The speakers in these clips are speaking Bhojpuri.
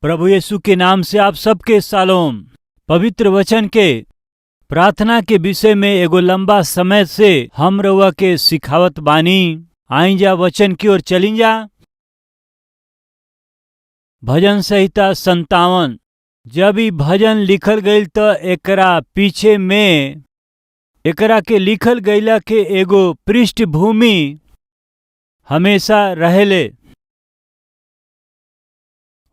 प्रभु यीशु के नाम से आप सबके शालोम। पवित्र वचन के प्रार्थना के विषय में एगो लंबा समय से हम रउआ के सिखावत बानी। आई जा वचन की ओर चली जा। भजन संहिता 57। जब ई भजन लिखल गईल त एकरा पीछे में एकरा के लिखल गईला के एगो पृष्ठभूमि हमेशा रहेले।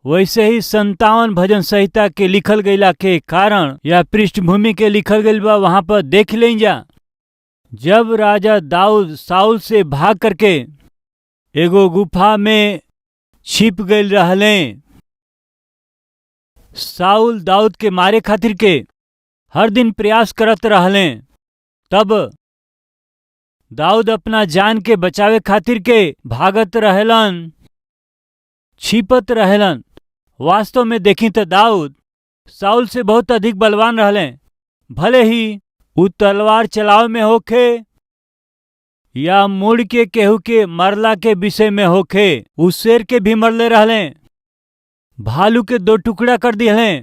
वैसे ही 57 भजन संहिता के लिखल गईला के कारण या पृष्ठभूमि के लिखल गईल बा वहां पर देख लें जा। जब राजा दाऊद साउल से भाग करके एगो गुफा में छिप गईल रहले, साउल दाऊद के मारे खातिर के हर दिन प्रयास करत रहले, तब दाऊद अपना जान के बचावे खातिर के भागत रहेलन, छिपत रहेलन। वास्तव में देखी तो दाऊद साउल से बहुत अधिक बलवान रहले। भले ही उ तलवार चलावे में होखे या मुड़ के केहू के मरला के विषय में होखे, उ शेर के भी मरले रहले, भालू के 2 टुकड़ा कर दिले,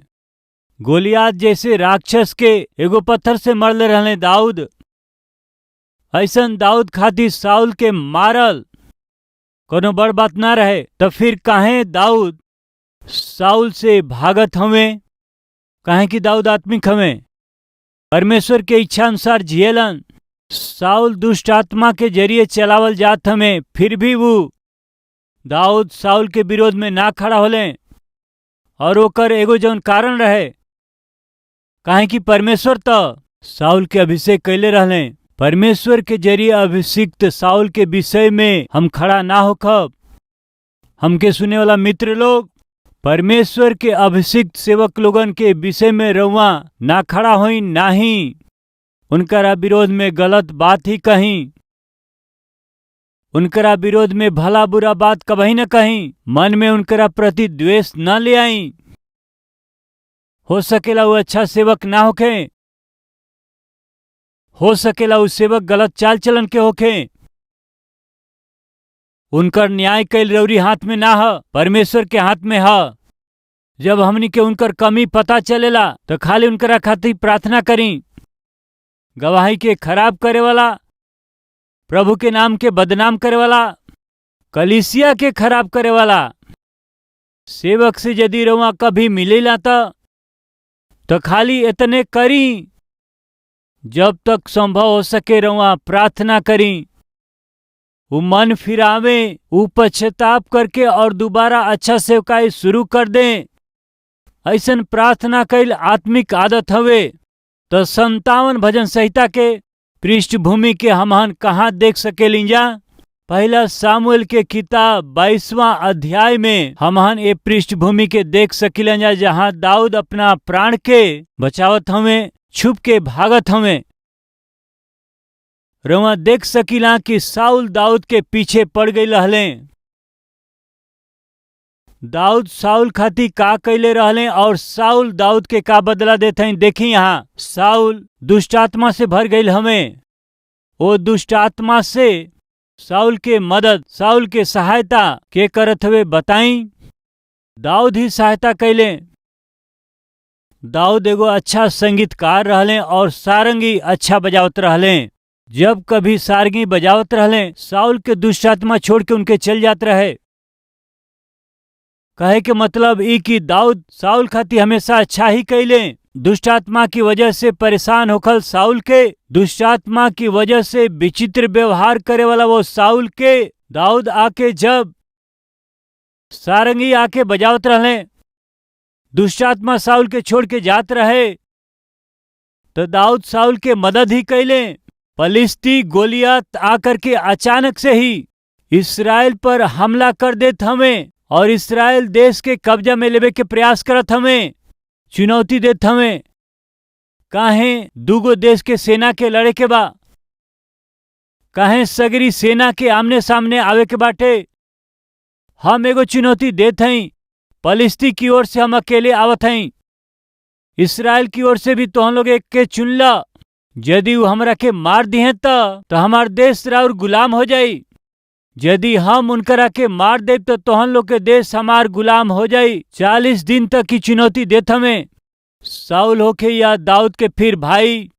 गोलियात जैसे राक्षस के एगो पत्थर से मरले रहले दाऊद। ऐसन दाऊद खातिर साउल के मारल कोनो बड़ बात ना रहे। तो फिर काहे दाऊद साउल से भागत हवे? काहे कि दाऊद आत्मिक हवे, परमेश्वर के इच्छा अनुसार जियलन। साउल दुष्ट आत्मा के जरिए चलावल जात हमें, फिर भी वो दाऊद साउल के विरोध में ना खड़ा होले। और ओकर एगो जौन कारण रहे, काहे कि परमेश्वर तो साउल के अभिषेक कैले रहले। परमेश्वर के जरिए अभिषिक्त साउल के विषय में हम खड़ा ना होखब। हमके सुने वाला मित्र लोग, परमेश्वर के अभिषिक्त सेवक लोगन के विषय में रउआ ना खड़ा होई, ना ही उनकरा विरोध में गलत बात ही कहीं, उनकरा विरोध में भला बुरा बात कभी न कहीं, मन में उनकरा प्रति द्वेष न ले आई। हो सकेला वो अच्छा सेवक ना होखे, हो सकेला उ सेवक गलत चाल चलन के होखे। उनकर न्याय कैल रउरी हाथ में ना ह, परमेश्वर के हाथ में ह। जब हमनी के उनकर कमी पता चलेला तो खाली उनकरा खातिर प्रार्थना करी। गवाही के खराब करे वाला, प्रभु के नाम के बदनाम करे वाला, कलीसिया के खराब करे वाला सेवक से यदि रउआ कभी मिलेला तो खाली इतने करी, जब तक संभव हो सके रउआ प्रार्थना करी, वो मन फिरावे, वो पश्चाताप करके और दोबारा अच्छा सेवकाई शुरू कर दें। ऐसन प्रार्थना कैल आत्मिक आदत हवे। तो 57 भजन संहिता के पृष्ठभूमि के हमहन कहाँ देख सकेली जा? पहला सामुएल के किताब 22वां अध्याय में हमहन ये पृष्ठभूमि के देख सकिलन जा, जहाँ दाऊद अपना प्राण के बचावत हवे, छुप के भागत हवे। रउआ देख सकीला कि साउल दाऊद के पीछे पड़ गई रहले। दाऊद साउल खातिर का कैले रहले और साउल दाऊद के का बदला देते हैं। देखी यहाँ साउल दुष्ट आत्मा से भर गई हमें। वो दुष्ट आत्मा से साउल के मदद, साउल के सहायता के करत हुए बताई। दाऊद ही सहायता कैले। दाऊद एगो अच्छा संगीतकार रहले और सारंगी अच्छा बजावत रहले। जब कभी सारंगी बजावत रहले, साउल के दुष्ट आत्मा छोड़ के उनके चल जात रहे। कहे के मतलब ई कि दाऊद साउल खातिर हमेशा अच्छा ही कैले। दुष्ट आत्मा की वजह से परेशान होखल साउल के, दुष्ट आत्मा की वजह से विचित्र व्यवहार करे वाला वो साउल के दाऊद आके जब सारंगी आके बजावत रहले, दुष्ट आत्मा साउल के छोड़ के जात रहे, तो दाऊद साउल के मदद ही कैले। फलिस्ती गोलियात आकर के अचानक से ही इस्राएल पर हमला कर देत हमें और इस्राएल देश के कब्जा में लेवे के प्रयास करत हमें, चुनौती देत हमें। काहे दूगो देश के सेना के लड़े के बा, काहे सगरी सेना के आमने सामने आवे के बाटे। हम एगो चुनौती देत हई, फलिस्ती की ओर से हम अकेले आवत हई, इस्राएल की ओर से भी तो हम लोग एक के चुनला। यदि वो हमरा के मार दिए तो हमार देश राउर गुलाम हो जाई। यदि हम उनकरा के मार दे तो तोहन लोग के देश हमार गुलाम हो जाई। 40 दिन तक की चुनौती देत हमें। साउल होके या दाऊद के फिर भाई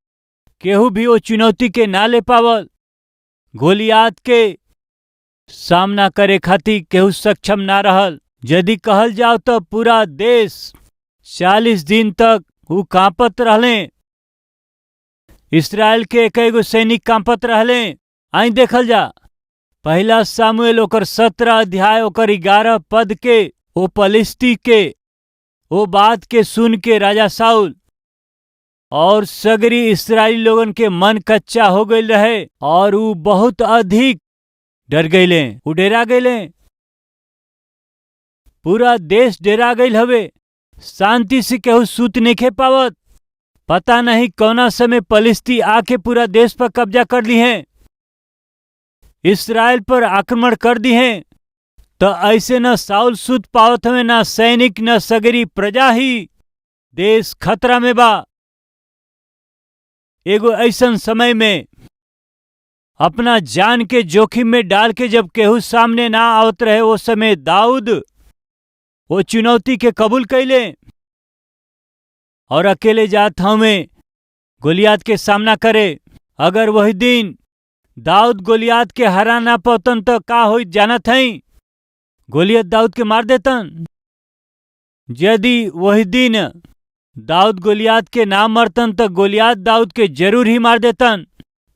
केहू भी वो चुनौती के ना ले पावल। गोलियात के सामना करे खातिर केहू सक्षम ना रहल। यदि कहल जाओ तो पूरा देश 40 दिन तक वो कांपत रहले। इसराइल के कईगो सैनिक कांपत रहले। आई देखल जा पहला सामुएल ओकर 17 अध्याय ओकर 11 पद के ओ पलिस्ती के ओ बात के सुन के राजा साउल और सगरी इसराइली लोगन के मन कच्चा हो गई रहे और वो बहुत अधिक डर गईले। वो डेरा गईले। पूरा देश डेरा गईल हवे। शांति से केहू सूत नइखे पावत। पता नहीं कौना समय पलिस्ती आके पूरा देश पर कब्जा कर ली हैं, इसराइल पर आक्रमण कर दी हैं। तो ऐसे न साउल सूत पावत हमें, न सैनिक, न सगरी प्रजा ही। देश खतरा में बा। एगो ऐसन समय में अपना जान के जोखिम में डाल के जब केहू सामने ना आवत रहे, वो समय दाऊद वो चुनौती के कबूल कैले और अकेले जात हमें गोलियात के सामना करे। अगर वही दिन दाऊद गोलियात के हरा ना पौतन तो का होई जानत हई? गोलियत दाऊद के मार देतन। यदि वही दिन दाऊद गोलियात के ना मरतन तो गोलियात दाऊद के जरूर ही मार देतन।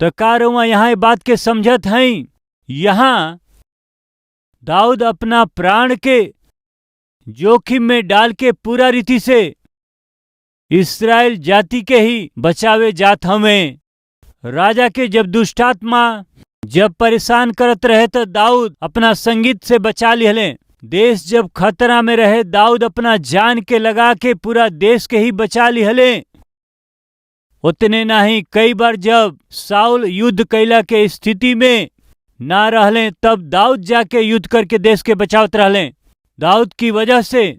तो का रउआ यहाँ ये बात के समझत हई? यहाँ दाऊद अपना प्राण के जोखिम में डाल के पूरा रीति से इसराइल जाति के ही बचावे जात हमें। राजा के जब दुष्टात्मा जब परेशान करत रहे तो दाऊद अपना संगीत से बचा लिहले। देश जब खतरा में रहे दाऊद अपना जान के लगा के पूरा देश के ही बचा लिहले। उतने नहीं, कई बार जब साउल युद्ध कैला के स्थिति में ना रहले तब दाऊद जाके युद्ध करके देश के बचावत रहले। दाऊद की वजह से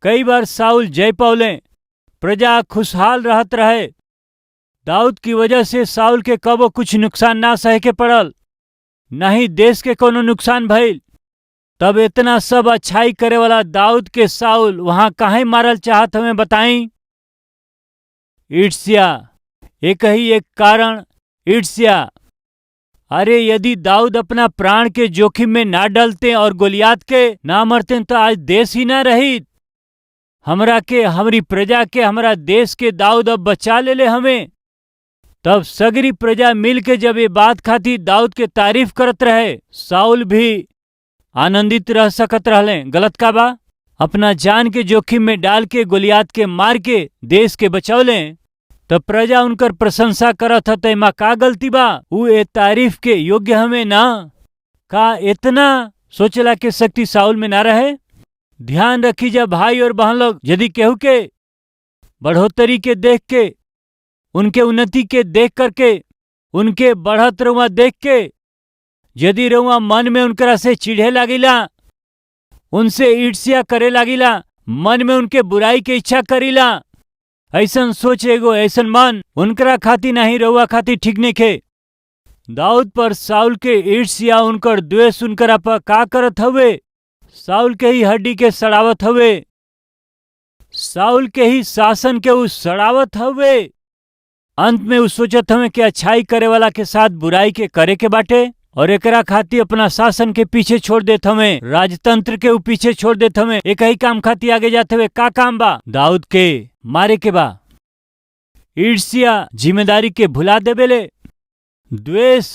कई बार साउल जय पौले, प्रजा खुशहाल रहत रहे। दाऊद की वजह से साउल के कबो कुछ नुकसान ना सहे के पड़ल, नहीं देश के कोनो नुकसान भइल। तब इतना सब अच्छाई करे वाला दाऊद के साउल वहां काहे मारल चाहत हमें बताई? ईर्ष्या, एक ही एक कारण, ईर्ष्या। अरे यदि दाऊद अपना प्राण के जोखिम में ना डलते और गोलियात के ना मरते तो आज देश ही ना रही। हमरा के, हमारी प्रजा के, हमारा देश के दाऊद अब बचा ले हमें। तब सगरी प्रजा मिल के जब ये बात खाती दाऊद के तारीफ करत रहे, साउल भी आनंदित रह सकत रहले। गलत का बा? अपना जान के जोखिम में डाल के गोलियात के मार के देश के बचौले तो प्रजा उनकर प्रशंसा करत हत। एमा का गलती बा? उ ए तारीफ के योग्य हमें ना? का इतना सोचला के शक्ति साउल में ना रहे? ध्यान रखी जब भाई और बहन लोग, यदि केहू के बढ़ोतरी के देख के, उनके उन्नति के देख करके, उनके बढ़त रउआ देख के यदि रउआ मन में उनकरा से चिढ़े लागिला, उनसे ईर्ष्या करे लागिला, मन में उनके बुराई के इच्छा करीला, ऐसन सोच एगो ऐसन मन उनकरा खाती नहीं रउआ खाती ठीक नहीं खे। दाऊद पर साउल के ईर्ष्या, उनकर द्वेष उनकरा पर का करत हवे? साउल के ही हड्डी के सड़ावत हवे। साउल के ही शासन के उ सड़ावत हवे। अंत में उ सोचत हमें कि अच्छाई करे वाला के साथ बुराई के करे के बाटे और एकरा खाती अपना शासन के पीछे छोड़ देत हमें, राजतंत्र के उ पीछे छोड़ देत हमें। एक ही काम खाती आगे जाते हुए का काम बा? दाऊद के मारे के बा। ईर्ष्या जिम्मेदारी के भुला देबेले। द्वेष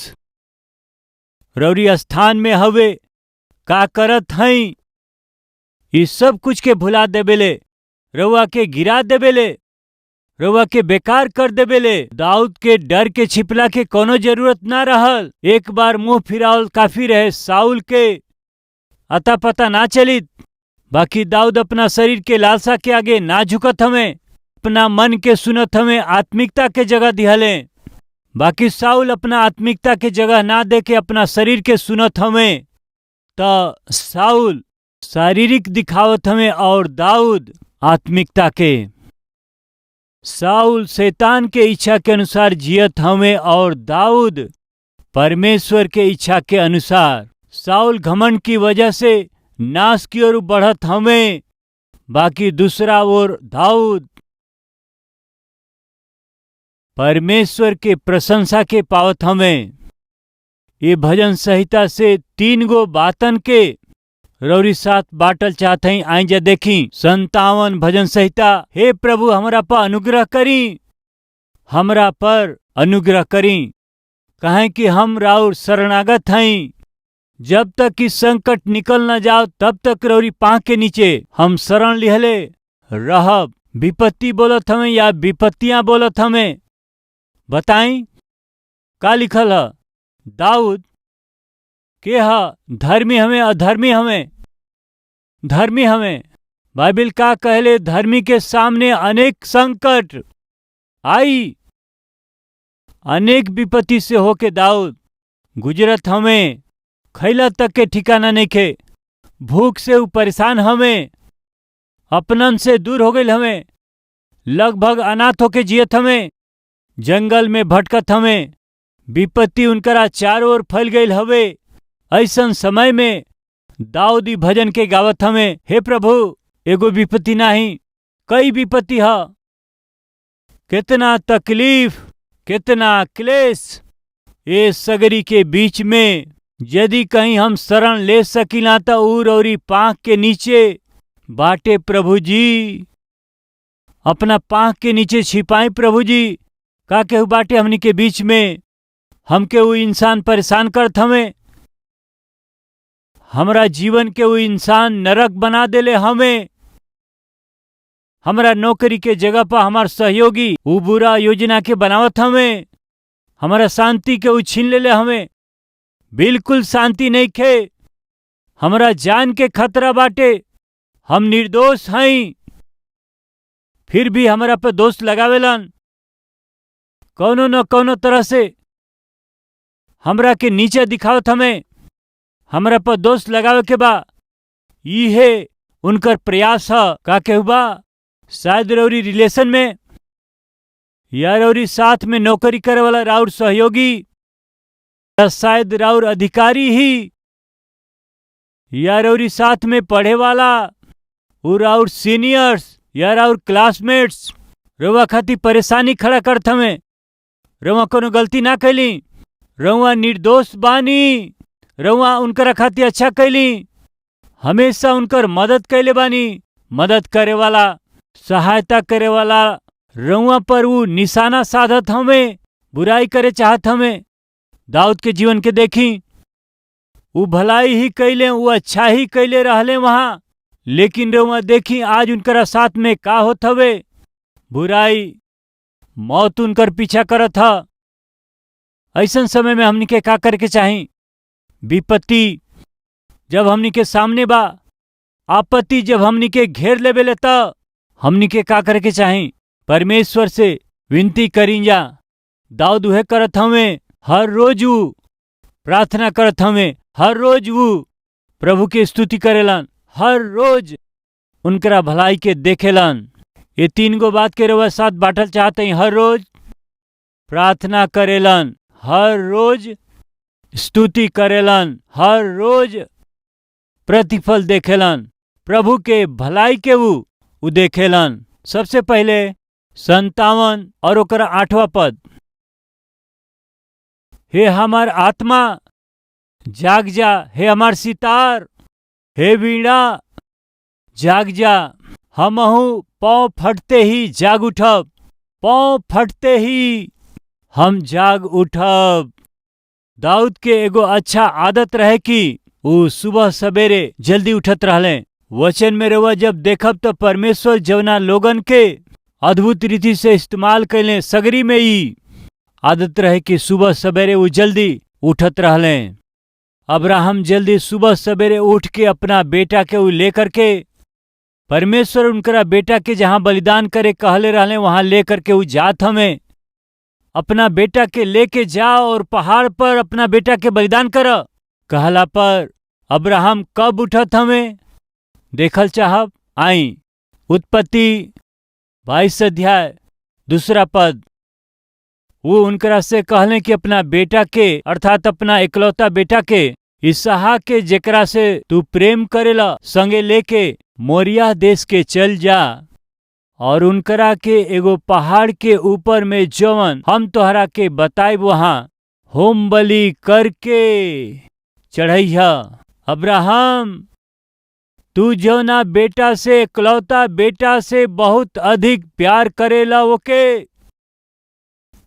रौरी स्थान में हवे, का करत हई इस सब कुछ के भुला देबेले, रउआ के गिरा देबेले, रउआ के बेकार कर देबेले। दाऊद के डर के छिपला के कोनो जरूरत ना रहल। एक बार मुंह फिरावल काफी रहे। साउल के अता पता ना चलित। बाकी दाऊद अपना शरीर के लालसा के आगे ना झुकत हमें, अपना मन के सुनत हमें, आत्मिकता के जगह दिहले। बाकी साउल अपना आत्मिकता के जगह ना दे के अपना शरीर के सुनत हमें। तो साउल शारीरिक दिखावत हमें और दाऊद आत्मिकता के। साउल शैतान के इच्छा के अनुसार जियत हमें और दाऊद परमेश्वर के इच्छा के अनुसार। साउल घमंड की वजह से नाश की ओर बढ़त हमें, बाकी दूसरा ओर दाऊद परमेश्वर के प्रशंसा के पावत हमें। ये भजन संहिता से 3 गो बातन के रौरी साथ बाटल चाहत हई। आई जा देखी 57 भजन संहिता। हे प्रभु हमरा पर अनुग्रह करी, हमरा पर अनुग्रह करी, कहें कि हम राउर शरणागत हई। जब तक कि संकट निकल न जाओ तब तक रौरी पांव के नीचे हम शरण लिहले रहब। विपत्ति बोलत हमें या विपत्तियां बोलत हमें, बताई का लिखल है? दाऊद के धर्मी हमें अधर्मी हमें? धर्मी हमें। बाइबिल का कहले धर्मी के सामने अनेक संकट आई, अनेक विपत्ति से होके दाऊद गुजरत हमें। खैला तक के ठिकाना नहीं खे, भूख से परेशान हमें, अपनन से दूर हो गई हमें, लगभग अनाथ होके जियत हमें, जंगल में भटकत हमें, विपत्ति उनकरा चारों ओर फैल गई हवे। ऐसन समय में दाऊदी भजन के गावत हमें, हे प्रभु एगो विपत्ति नहीं, कई विपत्ति है, कितना तकलीफ, कितना क्लेश। ये सगरी के बीच में यदि कहीं हम शरण ले सकिला तो ऊर औरी पांख के नीचे बाटे प्रभु जी। अपना पांख के नीचे छिपाई प्रभु जी। का केहू बाटे हमनी के बीच में? हमके वो इंसान परेशान करत हमें, हमरा जीवन के वो इंसान नरक बना देले हमें। हमरा नौकरी के जगह पर हमार सहयोगी वो बुरा योजना के बनावत हमें, हमारा शांति के वो छीन लेले हमें। बिल्कुल शांति नहीं खे, हमरा जान के खतरा बाटे, हम निर्दोष हई, फिर भी हमरा पे दोष लगावेलन। कौनो न कौनो तरह से हमरा के नीचे दिखावत हमें, हमरा पर दोष लगावे के बा। ये उनकर प्रयास है। का केहू बा शायद रौरी रिलेशन में या रौरी साथ में नौकरी करे वाला राउर सहयोगी, या शायद राउर अधिकारी ही, या रौरी साथ में पढ़े वाला वो राउर सीनियर्स या राउर क्लासमेट्स रउआ खातिर परेशानी खड़ा करत हमें। रउआ कोनो गलती ना कैली, रउआ निर्दोष बानी, रउआ उनकर खातिर अच्छा कैली, हमेशा उनकर मदद कैले बानी। मदद करे वाला, सहायता करे वाला रउआ पर वो निशाना साधत हमें, बुराई करे चाहत हमें। दाऊद के जीवन के देखी, वो भलाई ही कैले, वो अच्छा ही कैले रहले वहां, लेकिन रउआ देखी आज उनकर साथ में का होत हवे। बुराई, मौत उनकर पीछा करत था। ऐसन समय में हमनी के का करे के चाही? विपत्ति जब हमनी के सामने बा, आपत्ति जब हमनी के घेर लेवे लेता, हमनी के का करे के चाही? परमेश्वर से विनती करी जा। दाऊद उहे करत हमें, हर रोज वो प्रार्थना करत हमें, हर रोज वो प्रभु के स्तुति करेलन, हर रोज उनकरा भलाई के देखेलन। ये 3 गो बात के रउआ साथ बाटल चाहते हैं। हर रोज प्रार्थना करेलन, हर रोज स्तुति करेलन, हर रोज प्रतिफल देखेलन, प्रभु के भलाई के वो देखेलन। सबसे पहले 57 और ओकरा 8वां पद, हे हमार आत्मा जाग जा, हे हमार सितार, हे वीणा जाग जा। हमहू पाँव फटते ही जाग उठब, पाँव फटते ही हम जाग उठब। दाऊद के एगो अच्छा आदत रहे कि वो सुबह सवेरे जल्दी उठत रहले। वचन में रउआ जब देखब तो परमेश्वर जवना लोगन के अद्भुत रीति से इस्तेमाल कैले, सगरी में ही आदत रहे कि सुबह सवेरे वो जल्दी उठत रहले। अब्राहम जल्दी सुबह सवेरे उठ के अपना बेटा के वो लेकर के, परमेश्वर उनकरा बेटा के जहां बलिदान करे कहले रहले वहां लेकर के वो जात हमें। अपना बेटा के लेके जाओ और पहाड़ पर अपना बेटा के बलिदान कर कहला पर अब्राहम कब उठत हमें देखल चाहब। आई उत्पत्ति 22 अध्याय 2 पद। वो उनकरा से कहले कि अपना बेटा के अर्थात अपना इकलौता बेटा के इसहाक के जेकरा से तू प्रेम करेला संगे लेके मोरिया देश के चल जा और उनकरा के एगो पहाड़ के ऊपर में जवन हम तोहरा के बताइब वहां होम बलि करके चढ़ैया। अब्राहम तू जौना बेटा से इकलौता बेटा से बहुत अधिक प्यार करेला ओके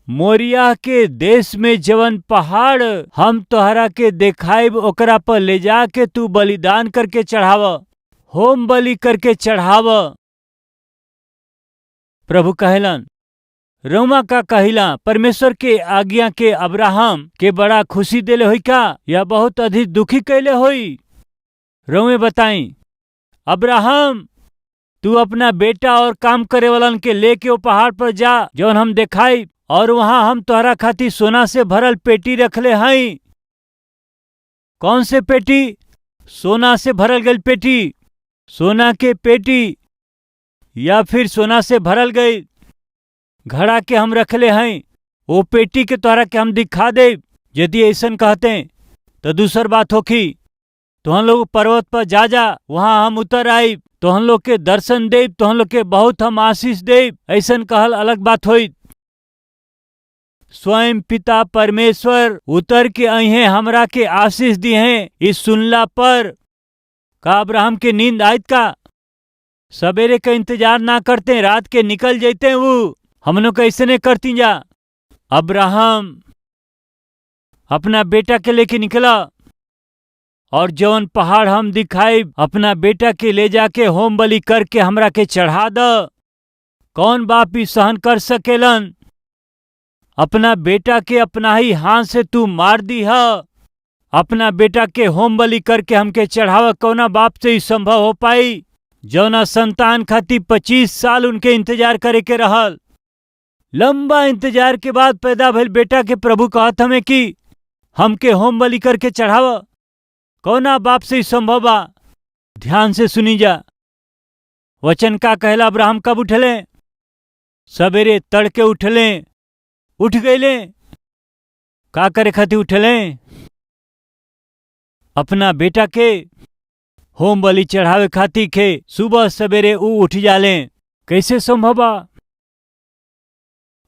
मोरिया के देश में जवन पहाड़ हम तोहरा के देखाइब ओकरा पर ले जाके तू बलिदान करके चढ़ाव, होम बलि करके चढ़ाव। प्रभु कहलन रउमा का कहिला परमेश्वर के आज्ञा के अब्राहम के बड़ा खुशी देले होई का या बहुत अधिक दुखी कैले होई? रउए बताई। अब्राहम तू अपना बेटा और काम करे वालन के लेके वो पहाड़ पर जा जौन हम देखाई और वहां हम तोहरा खातिर सोना से भरल पेटी रखले हई। कौन से पेटी? सोना से भरल गई पेटी, सोना के पेटी या फिर सोना से भरल गई घड़ा के हम रखले हैं। वो पेटी के तोहरा के हम दिखा दे। यदि ऐसन कहते तो दूसर बात होखी तो हम लोग पर्वत पर जा वहां हम उतर आई तो हम लोग के दर्शन दे तो हम लोग के बहुत हम आशीष दे। ऐसन कहल अलग बात होई। स्वयं पिता परमेश्वर उतर के अहे हमरा के आशीष दी हैं। इस सुनला पर का अब्राहम के नींद आयत का? सवेरे का इंतजार ना करते रात के निकल जाते वो हम लोग कैसे नहीं करती जा। अब्राहम अपना बेटा के लेके निकला और जौन पहाड़ हम दिखाई अपना बेटा के ले जाके होम बलि करके हमरा के चढ़ा द। कौन बाप ही सहन कर सकेलन? अपना बेटा के अपना ही हाथ से तू मार दी है। अपना बेटा के होम बलि करके हमके चढ़ावा कौना बाप से ही संभव हो पाई? जौना संतान खातिर 25 साल उनके इंतजार करे के रहल। लंबा इंतजार के बाद पैदा भइल बेटा के प्रभु कहत हमें कि हमके होम बलि करके चढ़ावा कौना बाप से ही संभव बा? ध्यान से सुनी जा। वचन का कहला अब्राहम कब उठले? सवेरे तड़के उठले। उठ गईले। का करे खातिर उठले? अपना बेटा के होम बलि चढ़ावे खातिर के सुबह सवेरे ऊ उठ जाले। कैसे संभव बा?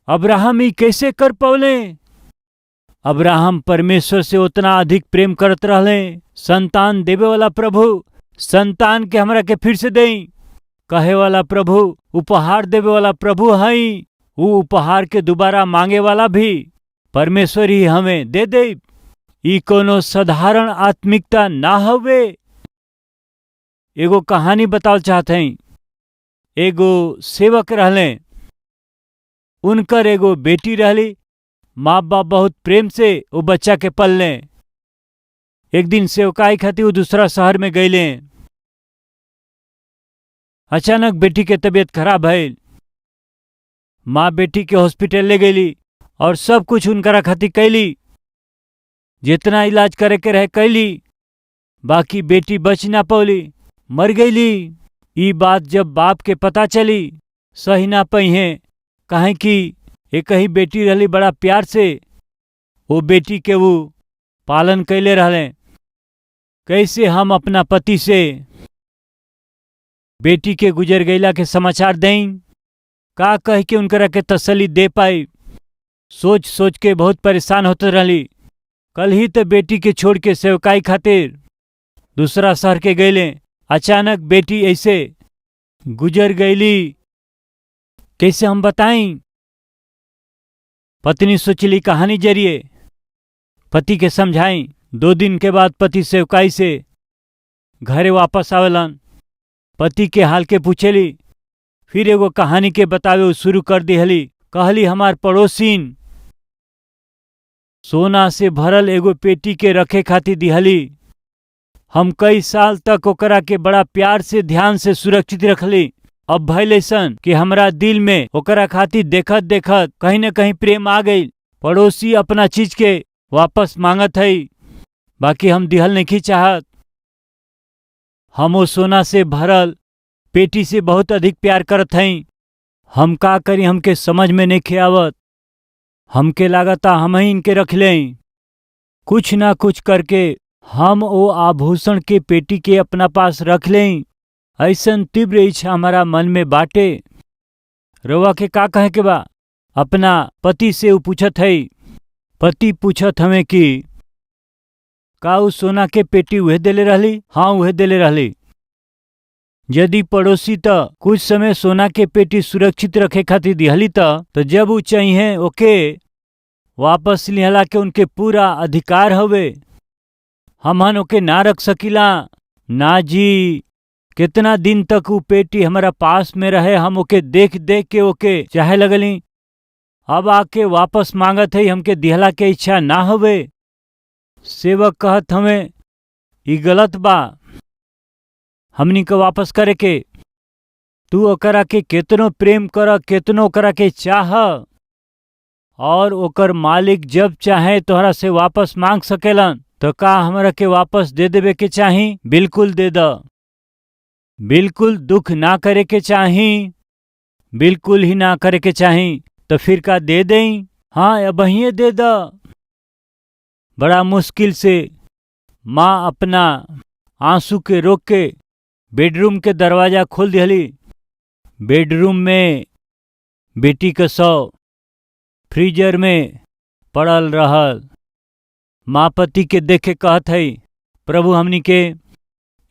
अब्राहम ही कैसे कर पौले? अब्राहम परमेश्वर से उतना अधिक प्रेम करत रहले। संतान देवे वाला प्रभु संतान के हमरा के फिर से देई कहे वाला प्रभु, उपहार देवे वाला प्रभु हई। वो उपहार के दोबारा मांगे वाला भी परमेश्वर ही हमें दे दे। ई कोनो साधारण आत्मिकता ना हवे। एगो कहानी बताओ चाहते हैं। एगो सेवक रहले, उनकर एगो बेटी रहली। माँ बाप बहुत प्रेम से वो बच्चा के पलले। एक दिन सेवकाई खातिर वो दूसरा शहर में गईले। अचानक बेटी के तबीयत खराब भइल। माँ बेटी के हॉस्पिटल ले गईली और सब कुछ उनकरा खातिर कैली। जितना इलाज करे के रहे कैली, बाकी बेटी बच ना पौली, मर गईली। ई बात जब बाप के पता चली सही ना पइहे, काहे कि एक ही बेटी रहली। बड़ा प्यार से वो बेटी के वो पालन कैले रहले। कैसे हम अपना पति से बेटी के गुजर गईला के समाचार दें? का कह के उनकरा के तसल्ली दे पाई? सोच सोच के बहुत परेशान होते रहली। कल ही तो बेटी के छोड़ के सेवकाई खातिर दूसरा शहर के गईले। अचानक बेटी ऐसे गुजर गईली। कैसे हम बताएं? पत्नी सोचली कहानी जरिए पति के समझाई। 2 दिन के बाद पति सेवकाई से घरे वापस आवेलन। पति के हाल के पूछेली। फिर एगो कहानी के बतावे शुरू कर दिहली। कहली हमार पड़ोसीन सोना से भरल एगो पेटी के रखे खातिर दिहली। हम कई साल तक ओकरा के बड़ा प्यार से ध्यान से सुरक्षित रखली। अब भइल अइसन कि हमरा दिल में ओकरा खातिर देखत देखत कहीं न कहीं प्रेम आ गई। पड़ोसी अपना चीज के वापस मांगत हई, बाकी हम दिहल नहीं चाहत। हम वो सोना से भरल पेटी से बहुत अधिक प्यार करत हई। हम का करी हमके समझ में नहीं आवत। हमके लागता हम ही इनके रख लें। कुछ ना कुछ करके हम वो आभूषण के पेटी के अपना पास रख लें। ऐसन तीव्र इच्छा हमारा मन में बाटे। रउआ के का कहे के बा? अपना पति से उ पूछत है। पति पूछत हमें कि का उ सोना के पेटी उहे देले रहली? हाँ, उहे देले रहली। यदि पड़ोसी त कुछ समय सोना के पेटी सुरक्षित रखे खातिर दिहली त जब उ चाहिए ओके वापस लिहला के उनके पूरा अधिकार हवे। हमन ओके ना रख सकीला ना जी। कितना दिन तक उ पेटी हमारा पास में रहे, हम ओके देख देख के ओके चाहे लगली। अब आके वापस मांगत है, हमके दिहला के इच्छा ना हवे। सेवक कहत हमें ई गलत बा, हमनी को वापस करे के। तू ओकरा के केतनो प्रेम कर, केतनो ओकरा के चाह, और ओकर मालिक जब चाहे तोहरा से वापस मांग सकेलन। तो का हमरा के वापस दे देवे के चाही? बिल्कुल दे द। बिल्कुल दुख ना करे के चाही, बिल्कुल ही ना करे के चाही। तो फिर का दे दें? हाँ, अब ही दे द। बड़ा मुश्किल से माँ अपना आंसू के रोक के बेडरूम के दरवाजा खोल दिहली। बेडरूम में बेटी का शव फ्रीजर में पड़ल रहल। माँ पति के देखे कहत है, प्रभु हमनी के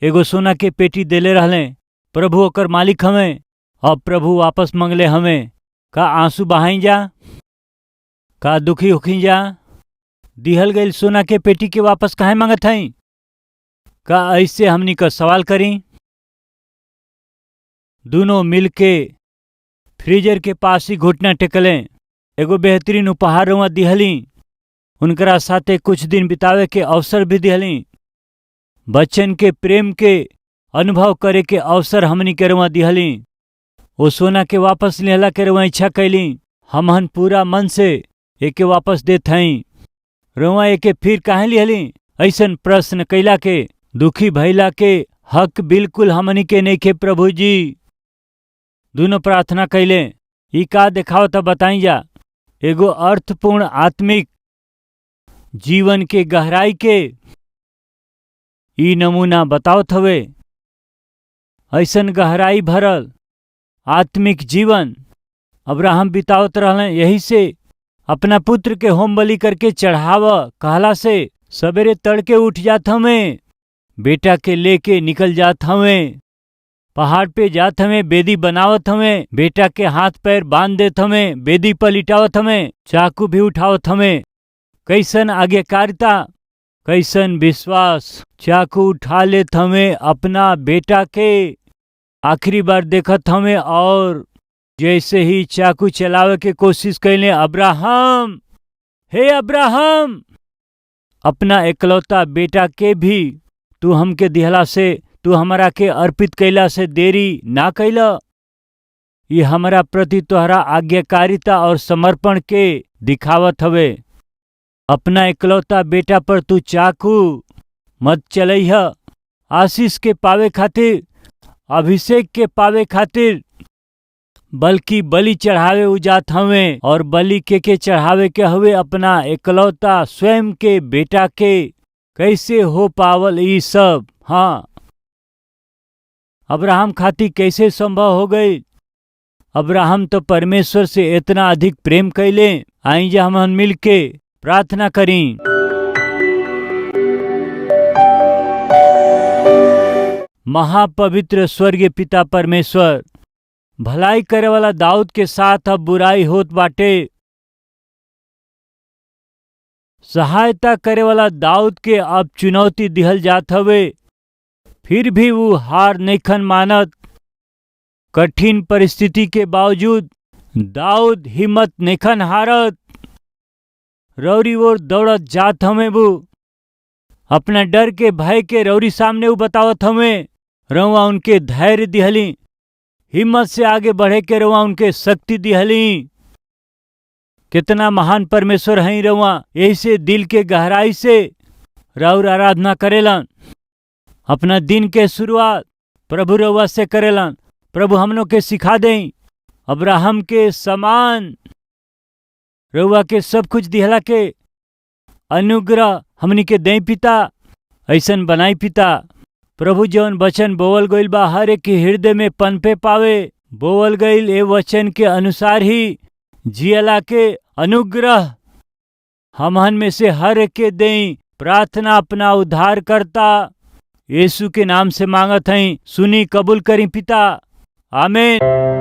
एगो सोना के पेटी देले रहले, प्रभु ओकर मालिक हमें, अब प्रभु वापस मंगले हमें। का आंसू बहाई जा? का दुखी होखी जा? दिहल गईल सोना के पेटी के वापस काहे मांगत हई? का ऐसे हमनी का सवाल करी? दोनों मिलके फ्रीजर के पास ही घुटना टेकले। एगो बेहतरीन उपहार रुआ दिहली। उनकरा साथे कुछ दिन बितावे के अवसर भी दिहली। बच्चन के प्रेम के अनुभव करे के अवसर हमनी के रुआ दिहली। वो सोना के वापस लेहला के रुआ इच्छा कैली। हमहन पूरा मन से एके वापस देत हई। रुआ एके फिर काहे लिहली? ऐसन प्रश्न कैला के दुखी भइला के हक बिल्कुल हमनी के नइखे प्रभु जी। दोनों प्रार्थना कैले, ई का देखाव त बताई जा। एगो अर्थपूर्ण आत्मिक जीवन के गहराई के ई नमूना बतावत हवे। ऐसन गहराई भरल आत्मिक जीवन अब्राहम बितावत रहले। यही से अपना पुत्र के होम बलि करके चढ़ाव कहला से सवेरे तड़के उठ जात हमें, बेटा के लेके निकल जात हमें, पहाड़ पे जात हमें, बेदी बनावत हमें, बेटा के हाथ पैर बांध देत हमें, बेदी पर लिटावत हमें, चाकू भी उठावत हमें। कैसन आज्ञाकारिता, कैसन विश्वास। चाकू उठा लेत हमें, अपना बेटा के आखिरी बार देखत हमें, और जैसे ही चाकू चलावे के कोशिश कैले, अब्राहम, हे अब्राहम, अपना एकलौता बेटा के भी तू हमके दिहला से, तू हमरा के अर्पित कैला से देरी ना कैला। ये हमरा प्रति तोहरा आज्ञाकारिता और समर्पण के दिखावत हवे। अपना एकलौता बेटा पर तू चाकू मत चलैह। आशीष के पावे खातिर, अभिषेक के पावे खातिर, बल्कि बलि चढ़ावे उजात हवे। और बलि के चढ़ावे के हवे? अपना एकलौता स्वयं के बेटा के। कैसे हो पावल ई सब? हाँ, अब्राहम खातिर कैसे संभव हो गई? अब्राहम तो परमेश्वर से इतना अधिक प्रेम कैले। आई जा हम मिल के प्रार्थना करी। महापवित्र स्वर्गीय पिता परमेश्वर, भलाई करे वाला दाऊद के साथ अब बुराई होत बाटे। सहायता करे वाला दाऊद के अब चुनौती दिहल जात हवे, फिर भी वो हार नइखन मानत। कठिन परिस्थिति के बावजूद दाऊद हिम्मत नइखन हारत। रौरी ओर दौड़त जात हमें। वो अपना डर के भय के रौरी सामने वो बतावत हमें। रउआ उनके धैर्य दिहली, हिम्मत से आगे बढ़े के रउआ उनके शक्ति दिहली। कितना महान परमेश्वर हैं रउआ। यही से दिल के गहराई से रउर आराधना करेलन। अपना दिन के शुरुआत प्रभु रउआ से करेलन। प्रभु हमनों के सिखा दें अब्राहम के समान रउआ के सब कुछ दिहला के अनुग्रह हमनी के देई पिता, ऐसन बनाई पिता। प्रभु जौन वचन बोवल गईल बा हर एक के हृदय में पनपे पावे। बोवल गईल ए वचन के अनुसार ही जियला के अनुग्रह हमहन में से हर एक के देई। प्रार्थना अपना उद्धार करता यीशु के नाम से मांगत हई, सुनी कबूल करी पिता, आमीन।